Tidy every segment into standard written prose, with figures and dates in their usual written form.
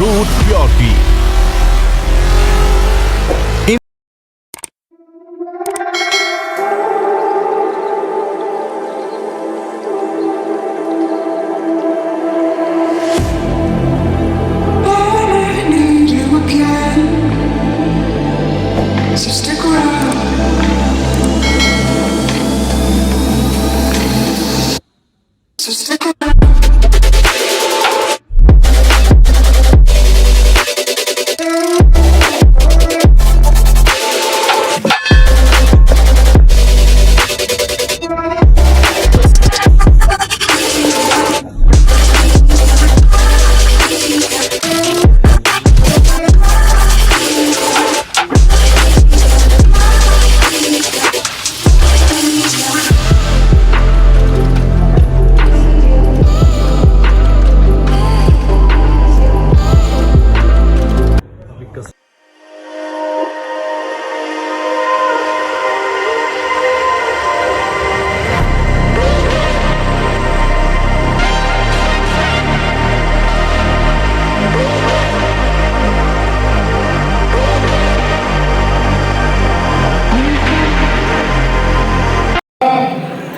Absolute purity. So stick around. So stick around.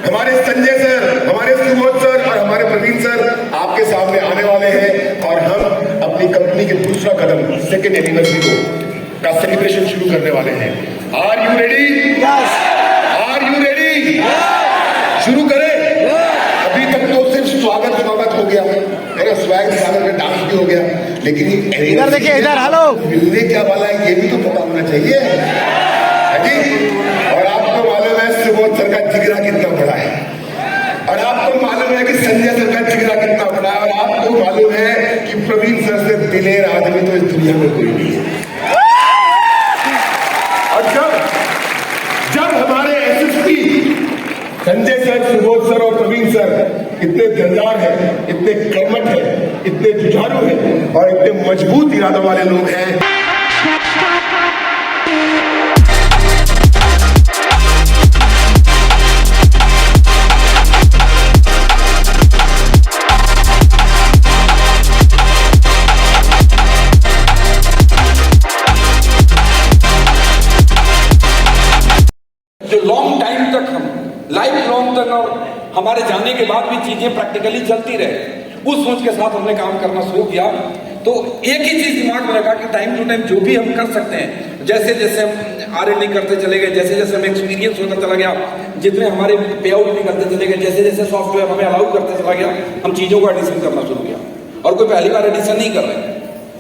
हमारे Sanjay sir, हमारे Subodh sir और हमारे प्रवीण सर आपके सामने आने वाले हैं और हम अपनी कंपनी के दूसरा कदम सेकेंड एनिवर्सरी का सेलिब्रेशन शुरू करने वाले हैं। Are you ready? Are you ready? शुरू करें? अभी तक तो सिर्फ स्वागत हो गया, मेरा स्वागत में डांस भी हो गया, लेकिन इधर देखिए, इधर हेलो मिलने क्या वाला है ये भी तो पता होना चाहिए, है जी? और आपको मालूम है सुबोध सर का जिगरा कितना बड़ा है, और आपको मालूम है कि संजय सर का जिगरा कितना बड़ा है, और आपको मालूम है कि प्रवीण सर से दिलेर आदमी तो इस दुनिया में कोई नहीं है। और जब हमारे SSP Sanjay sir, Subodh sir और प्रवीण सर इतने दिलदार हैं, इतने कर्मठ हैं, इतने जुझारू हैं और इतने मजबूत इरादों वाले लोग हैं, जो लॉन्ग टाइम तक हम लाइफ लॉन्ग तक और हमारे जाने के बाद भी चीजें प्रैक्टिकली चलती रहे, उस सोच के साथ हमने काम करना शुरू किया। तो एक ही चीज दिमाग में रखा कि टाइम टू टाइम जो भी हम कर सकते हैं, जैसे जैसे हम R&D करते चले गए, जैसे जैसे हमें एक्सपीरियंस होता चला गया, जितने हमारे पे आउट भी करते चले गए, जैसे जैसे सॉफ्टवेयर हमें अलाउ करते चला गया, हम चीजों को एडिशन करना शुरू किया। और कोई पहली बार एडिशन नहीं कर रहे।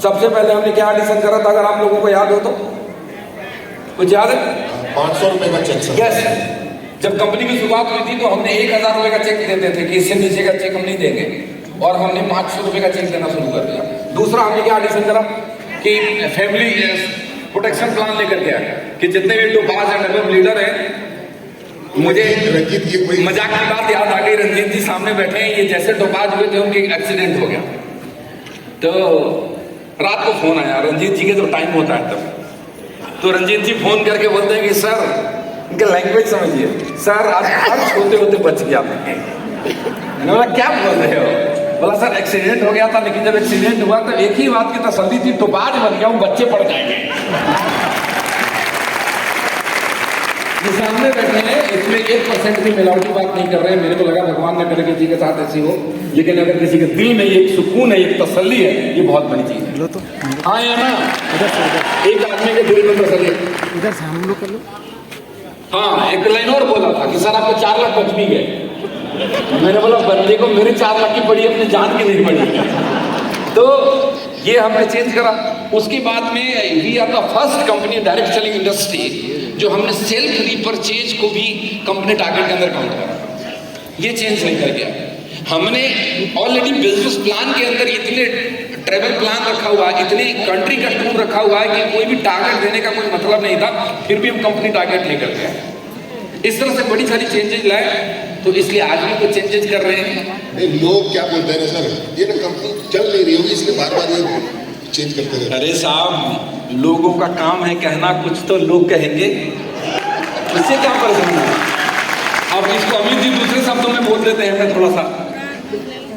सबसे पहले हमने क्या एडिशन करा था, अगर आप लोगों को याद हो तो कुछ याद है? 500 रुपए का चेक। यस, जब कंपनी की शुरुआत हुई थी तो हमने 1000 रुपए का चेक देते थे कि इससे नीचे का चेक हम नहीं देंगे, और हमने 500 रुपए का चेक देना शुरू कर दिया। दूसरा हमने क्या एडिशन करा कि फैमिली प्रोटेक्शन प्लान लेकर के आए कि जितने भी डोपाज एंड एफएम लीडर हैं, मुझे रंजीत ये कोई मजाक की बात याद आ गई, रंजीत जी सामने बैठे हैं, ये जैसे डोपाज हुए थे उनके एक्सीडेंट हो गया, तो रात को फोन आया रंजीत जी के, जो टाइम होता है तब, तो रंजीत जी फोन करके बोलते हैं कि सर, इनके लैंग्वेज समझिए, सर आज खर्च होते होते बच गया। मैंने बोला क्या बोल रहे हो? बोला सर एक्सीडेंट हो गया था, लेकिन जब एक्सीडेंट हुआ तो एक ही बात की तसल्ली थी, टोपाज बन गया हूं, बच्चे पड़ जाएंगे। ये सामने बैठे हैं, इसमें 1% भी मिलावटी बात नहीं कर रहे हैं। मेरे को लगा भगवान न करे किसी के साथ ऐसी हो, लेकिन अगर किसी के दिल में एक सुकून है, एक तसल्ली है, ये बहुत बड़ी चीज है। हाँ या ना? एक आदमी के दिल में तसल्ली, इधर से हम लोग कर लो। हाँ, एक लाइन और बोला था कि सर आपको 4 लाख बच भी गए। मैंने बोला बंदे को मेरे 4 लाख की पड़ी, अपने जान की नहीं पड़ी। तो ये हमने चेंज करा। उसके बाद में we are the first company direct selling industry जो हमने सेल्फ रीपरचेज को भी कंपनी टारगेट के अंदर काउंट करा। ये चेंज नहीं कर गया। हमने ऑलरेडी बिजनेस प्लान के अंदर इतने ट्रेवल प्लान रखा हुआ है, इतने कंट्री का टूर रखा हुआ है कि कोई भी टारगेट देने का कोई मतलब नहीं था, फिर भी हम कंपनी टारगेट लेकर गए। इस तरह से बड़ी सारी चेंजेस लाए, तो इसलिए आज भी कुछ चेंजेस कर रहे हैं। लोग क्या बोलते हैं सर, ये ना कंपनी चल नहीं रही होगी इसलिए बार बार ये चेंज करते रहते। अरे साहब, लोगों का काम है कहना, कुछ तो लोग कहेंगे, उससे क्या परेशानी है? अब इसको अमित जी दूसरे शब्दों में बोल देते हैं, मैं थोड़ा सा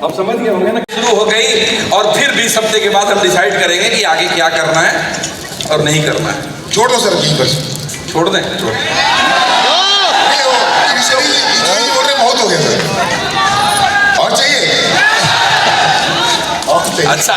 अब समझ गए होंगे ना। शुरू हो गई और फिर 20 हफ्ते के बाद हम डिसाइड करेंगे कि आगे क्या करना है और नहीं करना है। छोड़ दो सर 20%, छोड़ दें, छोड़ बहुत हो गया सर, और चाहिए? अच्छा।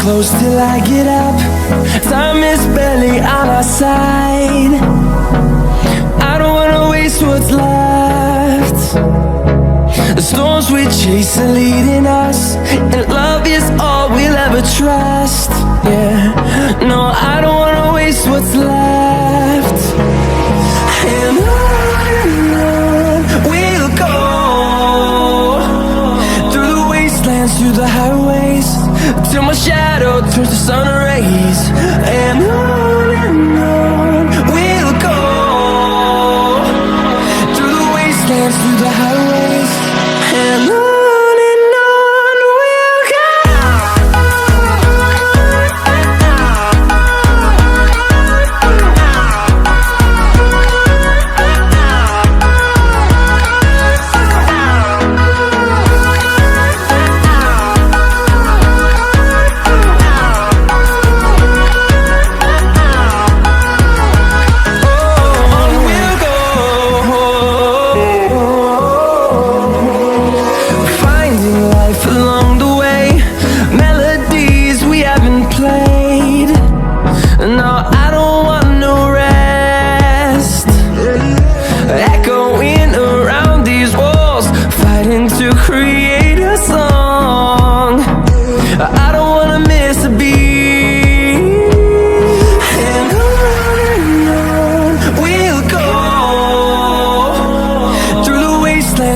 close till I get up. Time is barely on our side. I don't wanna waste what's left. The storms we chase are leading us, and love is all we'll ever trust. Yeah, no, I don't wanna waste what's left. And on we'll go, through the wastelands, through the highways, till my shadow turns to sun rays. And on we'll go, through the wastelands, through the highways, and on we'll go. On we'll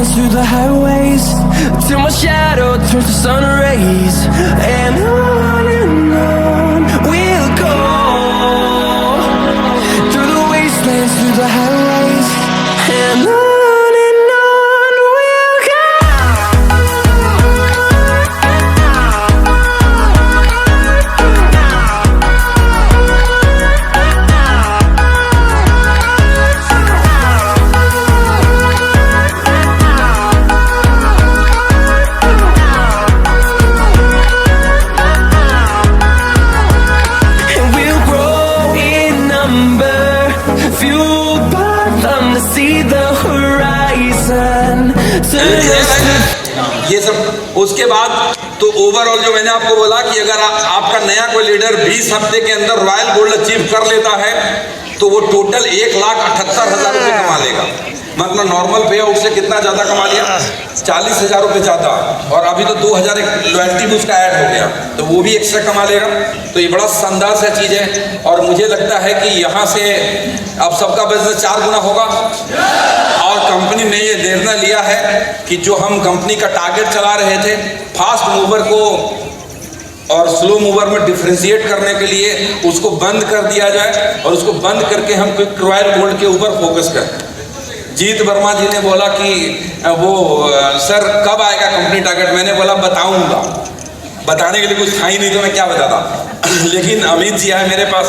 wastelands, through the highways, till my shadow turns to sun rays. And on we'll go, through the wastelands, through the highways, and on we'll go. ये सब उसके बाद तो overall जो मैंने आपको बोला कि अगर आपका नया कोई लीडर 20 हफ्ते के अंदर रॉयल गोल्ड अचीव कर लेता है तो वो टोटल 1,78,000 रुपये कमा लेगा। मतलब नॉर्मल पे आउट से कितना ज़्यादा कमा लिया, 40,000 रुपये ज़्यादा, और अभी तो 2,000 एक लॉयल्टी भी उसका ऐड हो गया तो वो भी एक्स्ट्रा कमा लेगा। तो ये बड़ा शानदार सा चीज़ है और मुझे लगता है कि यहाँ से अब सबका बिजनेस 4 गुना होगा। और कंपनी ने ये निर्णय लिया है कि जो हम कंपनी का टारगेट चला रहे थे फास्ट मूवर को और स्लो मूवर में डिफ्रेंशिएट करने के लिए, उसको बंद कर दिया जाए और उसको बंद करके हम क्विक रॉयल गोल्ड के ऊपर फोकस करें। जीत वर्मा जी ने बोला कि वो सर कब आएगा कंपनी टारगेट, मैंने बोला बताऊंगा। बताने के लिए कुछ था ही नहीं तो मैं क्या बताता। लेकिन अमित जी आए मेरे पास,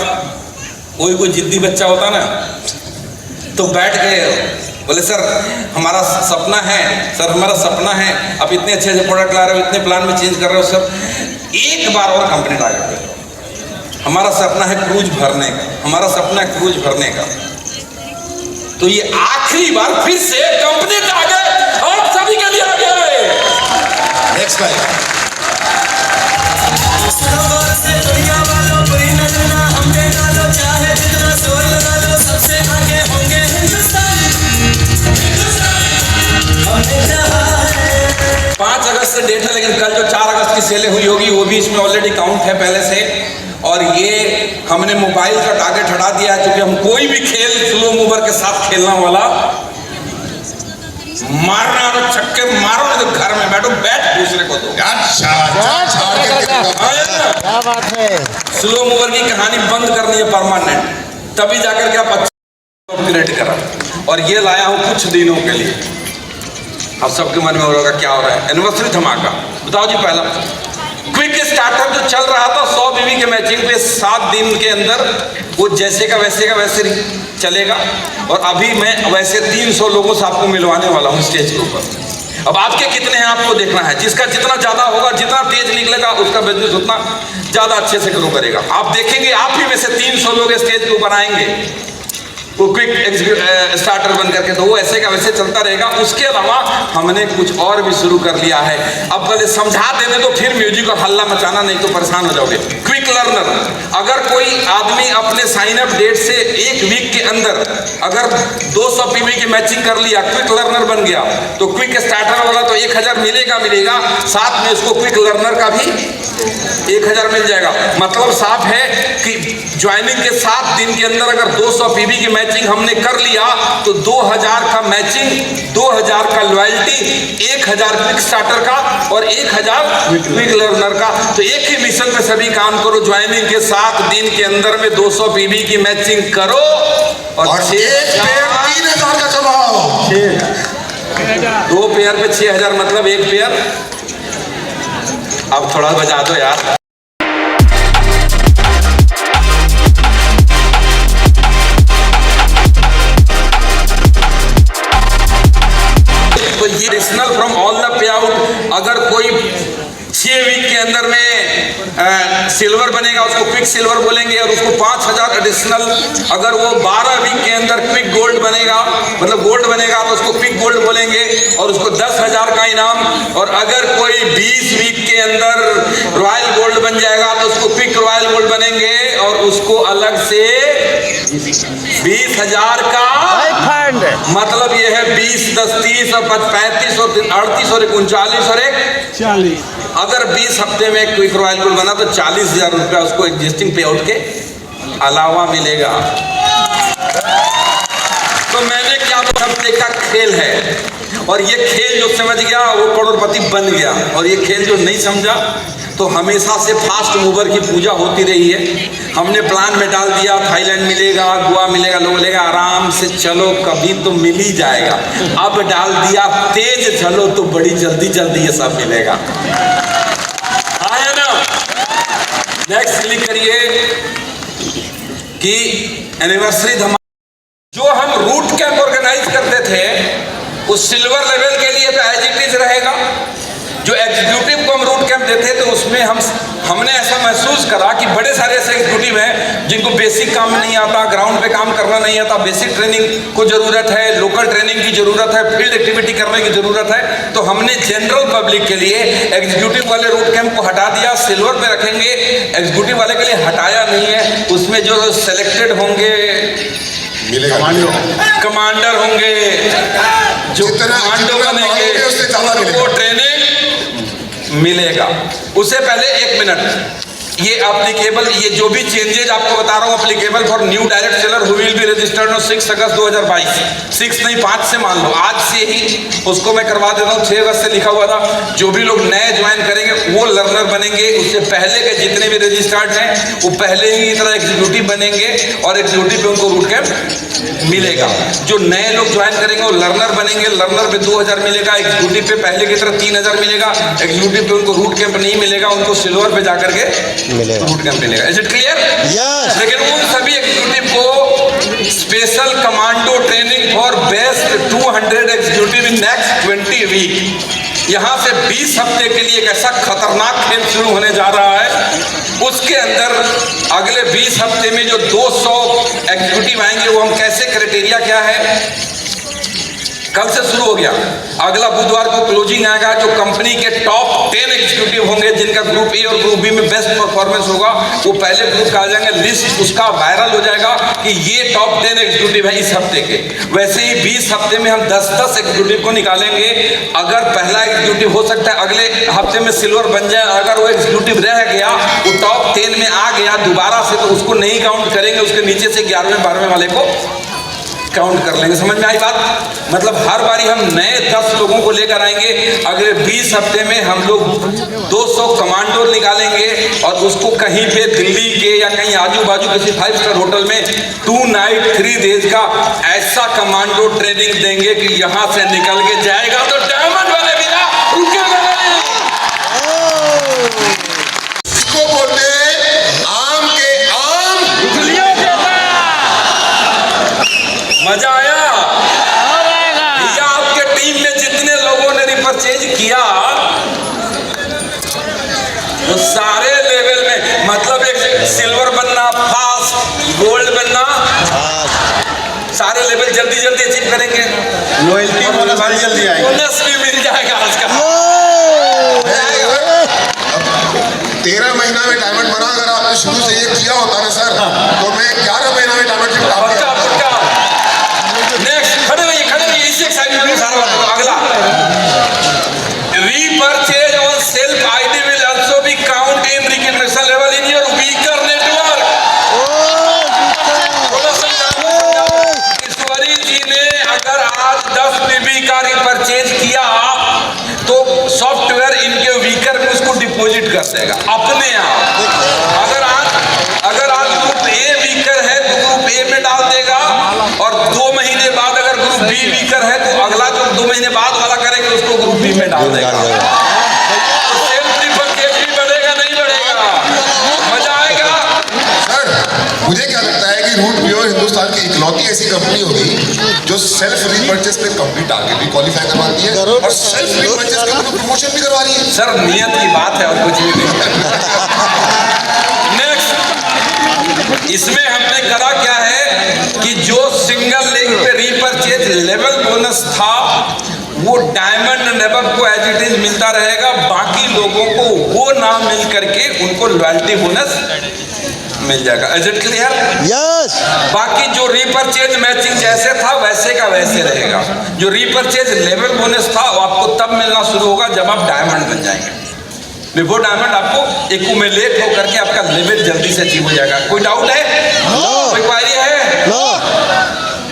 कोई जिद्दी बच्चा होता ना तो बैठ गए, बोले सर हमारा सपना है, सर हमारा सपना है, आप इतने अच्छे अच्छे प्रोडक्ट ला रहे हो, इतने प्लान में चेंज कर रहे हो, सर एक बार और कंपनी टारगेट दे दो। हमारा सपना है क्रूज भरने का, हमारा सपना है क्रूज भरने का। तो ये आखिरी बार फिर से कंपनी टारगेट आप सभी के लिए आ गया है। नेक्स्ट भाई सबसे आगे होंगे हिंदुस्तान। 5 अगस्त से डेट है, लेकिन कल जो 4 अगस्त की सेलें हुई होगी वो भी इसमें ऑलरेडी काउंट है पहले से। और ये हमने मोबाइल का टारगेट हटा दिया है क्योंकि हम कोई भी खेल स्लो मूवर के साथ खेलना वाला, मारना और छक्के मारो नहीं तो घर में बैठो, बैठ दूसरे को दो। क्या बात है। स्लो मूवर की कहानी बंद करनी है परमानेंट, तभी जाकर के आप अच्छा अपग्रेड करा। और ये लाया हूं कुछ दिनों के लिए। अब सबके मन में हो रहा क्या हो रहा है, एनिवर्सरी धमाका। बताओ जी, पहला क्विक स्टार्टर जो चल रहा था 100 बीवी के मैचिंग पे 7 दिन के अंदर, वो जैसे का वैसे चलेगा। और अभी मैं वैसे 300 लोगों से आपको मिलवाने वाला हूँ स्टेज के ऊपर। अब आपके कितने हैं आपको देखना है, जिसका जितना ज़्यादा होगा, जितना तेज निकलेगा उसका बिजनेस उतना ज़्यादा अच्छे से ग्रो करेगा। आप देखेंगे आप ही में से 300 लोग स्टेज के ऊपर आएंगे वो क्विक स्टार्टर बन करके, तो वो ऐसे का वैसे चलता रहेगा। उसके अलावा हमने कुछ और भी शुरू कर लिया है। अब पहले समझा देने तो फिर म्यूजिक और हल्ला मचाना, नहीं तो परेशान हो जाओगे। क्विक लर्नर, अगर कोई आदमी अपने साइन अप डेट से 1 वीक के अंदर अगर 200 पीवी की मैचिंग कर लिया, क्विक लर्नर बन गया, तो क्विक स्टार्टर वाला तो 1000 मिलेगा, साथ में उसको क्विक लर्नर का भी 1000 मिल जाएगा। मतलब साफ है कि ज्वाइनिंग के 7 दिन के अंदर अगर 200 पीवी की मैचिंग हमने कर लिया तो 2000 का मैचिंग, 2000 का लॉयल्टी, 1000 क्विक स्टार्टर का और 1000 क्विक लर्नर का। तो एक ही मिशन पे सभी काम करो। ज्वाइनिंग के 7 दिन के अंदर में 200 पीवी की मैचिंग करो और 3,000 का कमाओ। 2 पेयर पे 6000, मतलब 1 पेयर। अब थोड़ा बजा दो यार। तो ये additional from all the pay out, अगर कोई 6 वीक के अंदर में सिल्वर बनेगा उसको क्विक सिल्वर बोलेंगे, और उसको 5000 एडिशनल। अगर वो 12 वीक के अंदर क्विक गोल्ड बनेगा, मतलब गोल्ड बनेगा, तो उसको क्विक गोल्ड बोलेंगे और उसको 10,000 का इनाम। और अगर कोई 20 वीक के अंदर रॉयल गोल्ड बन जाएगा तो उसको क्विक रॉयल गोल्ड बनेंगे और उसको अलग से 20,000 का फंड। मतलब ये है 20, 10, 30 और 35 और 38 और 39 और 40। अगर 20 हफ्ते में क्विक रॉयल गोल्ड बना तो 40,000 रुपया उसको एग्जिस्टिंग पे आउट के अलावा मिलेगा। तो मैंने क्या, हफ्ते का खेल है। और ये खेल जो समझ गया वो करोड़पति बन गया, और ये खेल जो नहीं समझा तो हमेशा से फास्ट मूवर की पूजा होती रही है। हमने प्लान में डाल दिया थाईलैंड मिलेगा, गोवा मिलेगा, लोग बोलेगा आराम से चलो कभी तो मिल ही जाएगा। अब डाल दिया तेज चलो तो बड़ी जल्दी जल्दी ये सब मिलेगा, है ना। नेक्स्ट क्लिक करिए कि एनिवर्सरी धमाका जो हम रूट कैंप ऑर्गेनाइज करते थे उस सिल्वर लेवल के लिए तो एज इट इज रहेगा। जो एग्जीक्यूटिव को हम रूट कैंप देते तो उसमें हमने ऐसा महसूस करा कि बड़े सारे ऐसे एग्जीक्यूटिव हैं जिनको बेसिक काम नहीं आता, ग्राउंड पे काम करना नहीं आता, बेसिक ट्रेनिंग को जरूरत है, लोकल ट्रेनिंग की जरूरत है, फील्ड एक्टिविटी करने की जरूरत है। तो हमने जनरल पब्लिक के लिए एग्जीक्यूटिव वाले रूट कैंप को हटा दिया, सिल्वर पे रखेंगे। एग्जीक्यूटिव वाले के लिए हटाया नहीं है, उसमें जो सिलेक्टेड होंगे कमांडर होंगे, जो कमांडो बनेंगे वो ट्रेनिंग मिलेगा। उससे पहले 1 मिनट, ये एप्लीकेबल, ये जो भी चेंजेज आपको बता रहा हूँ applicable for new direct seller who will be registered on 6 अगस्त 2022। 6 नहीं 5 से मान लो, आज से ही उसको मैं करवा देता हूँ। 6 अगस्त से लिखा हुआ था। जो भी लोग नए ज्वाइन करेंगे वो लर्नर बनेंगे, उससे पहले के जितने भी रजिस्टर्ड हैं वो पहले ही तरह एग्जीक्यूटिव बनेंगे और एग्जीक्यूटिव पे उनको रूट कैंप मिलेगा। जो नए लोग ज्वाइन करेंगे वो लर्नर बनेंगे, लर्नर पे 2000 मिलेगा, एग्जीक्यूटिव पे पहले की तरह 3000 मिलेगा, एग्जीक्यूटिव पे उनको रूट कैंप नहीं मिलेगा, उनको सिल्वर पे जाकर के रूट कैंप मिलेगा। Is it clear? यस। लेकिन उन सभी एग्जीक्यूटिव को special commando training for best 200 executive in next 20 week. यहां से 20 हफ्ते के लिए एक ऐसा खतरनाक खेल शुरू होने जा रहा है। उसके अंदर अगले 20 हफ्ते में जो 200 एग्जीक्यूटिव आएंगे वो हम कैसे, क्राइटेरिया क्या है, कल से शुरू हो गया। अगला बुधवार को क्लोजिंग आएगा। जो कंपनी के टॉप 10 एग्जीक्यूटिव होंगे जिनका ग्रुप ए और ग्रुप बी में बेस्ट परफॉर्मेंस होगा वो पहले ग्रुप का आ जाएंगे, लिस्ट उसका वायरल हो जाएगा कि ये टॉप 10 एग्जीक्यूटिव है इस हफ्ते के। वैसे ही 20 हफ्ते में हम 10-10 एग्जीक्यूटिव को निकालेंगे। अगर पहला एग्जीक्यूटिव हो सकता है अगले हफ्ते में सिल्वर बन जाए, अगर वो एग्जीक्यूटिव रह गया, वो टॉप 10 में आ गया दोबारा से, तो उसको नहीं काउंट करेंगे, उसके नीचे से 11वें-12वें वाले को काउंट कर लेंगे। समझ में आई बात? मतलब हर बारी हम नए 10 लोगों को लेकर आएंगे। अगले 20 हफ्ते में हम लोग 200 कमांडो निकालेंगे और उसको कहीं पे दिल्ली के या कहीं आजू बाजू किसी 5 स्टार होटल में 2 नाइट 3 डेज का ऐसा कमांडो ट्रेनिंग देंगे कि यहां से निकल के जाएगा तो डायमंड वाले भी ना रुकेगा नहीं। इसको बोलते हैं आम के आम गुठलियों के मजा आया? या आपके टीम में जितने लोगों ने रिपर्चेज किया वो सारे लेवल में, मतलब एक सिल्वर बनना, फास्ट गोल्ड बनना, सारे लेवल जल्दी जल्दी अचीव करेंगे। लॉयल्टी बोनस बड़ी जल्दी आएगी। बोनस भी मिल जाएगा आज का। 13 महीना में डायमंड बना। अगर आपने शुरू से ये किया होता ना सर, तो मैं 11 महीना में डायमंड से पक्का पक्का। नेक्स्ट खड़े रहिए इसी एक्साइटमेंट में सारा बात। अगला repurchase on self ID will also be count in recognition level in your weaker network. Ishwari ji ने अगर आज 10 बीबी का रिपरचेज किया तो सॉफ्टवेयर इनके वीकर में उसको डिपॉजिट कर देगा अपने आप। अगर आज ग्रुप ए वीकर है तो ग्रुप ए में डाल देगा, और 2 महीने बाद अगर ग्रुप बी वीकर है तो अगला जो 2 महीने बाद वाला करेंगे उसको ग्रुप बी में डाल देगा। तो सेल्फ रिपरचेज भी बढ़ेगा नहीं बढ़ेगा? मजा आएगा। सर मुझे क्या लगता है कि रूट प्योर हिंदुस्तान की इकलौती ऐसी कंपनी होगी जो सेल्फ रीपर्चेस पे कंप्लीट टारगेट भी क्वालिफाई करवाती है और सेल्फ रीपर्चेस के ऊपर प्रमोशन भी करवा रही है। सर नियत की बात है और कुछ भी नहीं। नेक्स्ट, इसमें हमने करा क्या है कि जो सिंगल लेग पे रीपरचेज लेवल बोनस था वो डायमंड लेवल को एज इट इज मिलता रहेगा, बाकी लोगों को वो ना मिल करके उनको लॉयल्टी बोनस मिल जाएगा। Is it clear? यस। बाकी जो रीपरचेज मैचिंग जैसे था वैसे का वैसे रहेगा। जो रीपरचेज लेवल बोनस था वो आपको तब मिलना शुरू होगा जब आप डायमंड बन जाएंगे। बिफोर डायमंड आपको एक्यूमुलेट होकर के आपका लेवल जल्दी से अचीव हो जाएगा। कोई डाउट है? कोई क्वेरी है?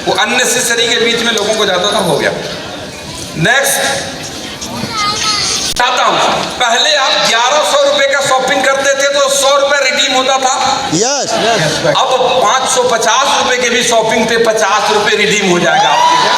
वो अननेसेसरी के बीच में लोगों को जाता था, हो गया। नेक्स्ट चाहता हूं, पहले आप 1100 रुपए का शॉपिंग करते थे तो 100 रुपए रिडीम होता था। यस अब 550 रुपए के भी शॉपिंग पे 50 रुपए रिडीम हो जाएगा आपके।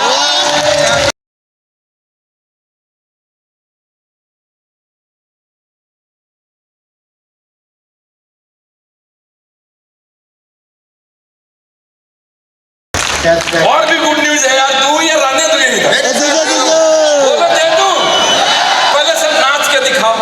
और भी गुड न्यूज है यार, तू ये रहने दो यहीं तक। बोलो दे दूं, पहले सब नाच के दिखाओ।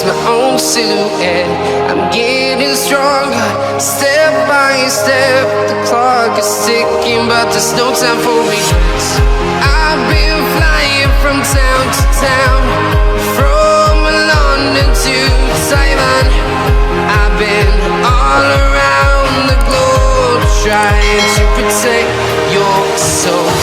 chase my own silhouette. I'm getting stronger, step by step. The clock is ticking, but there's no time for regrets. I've been flying from town to town, from London to Taiwan. I've been all around the globe trying to protect your soul.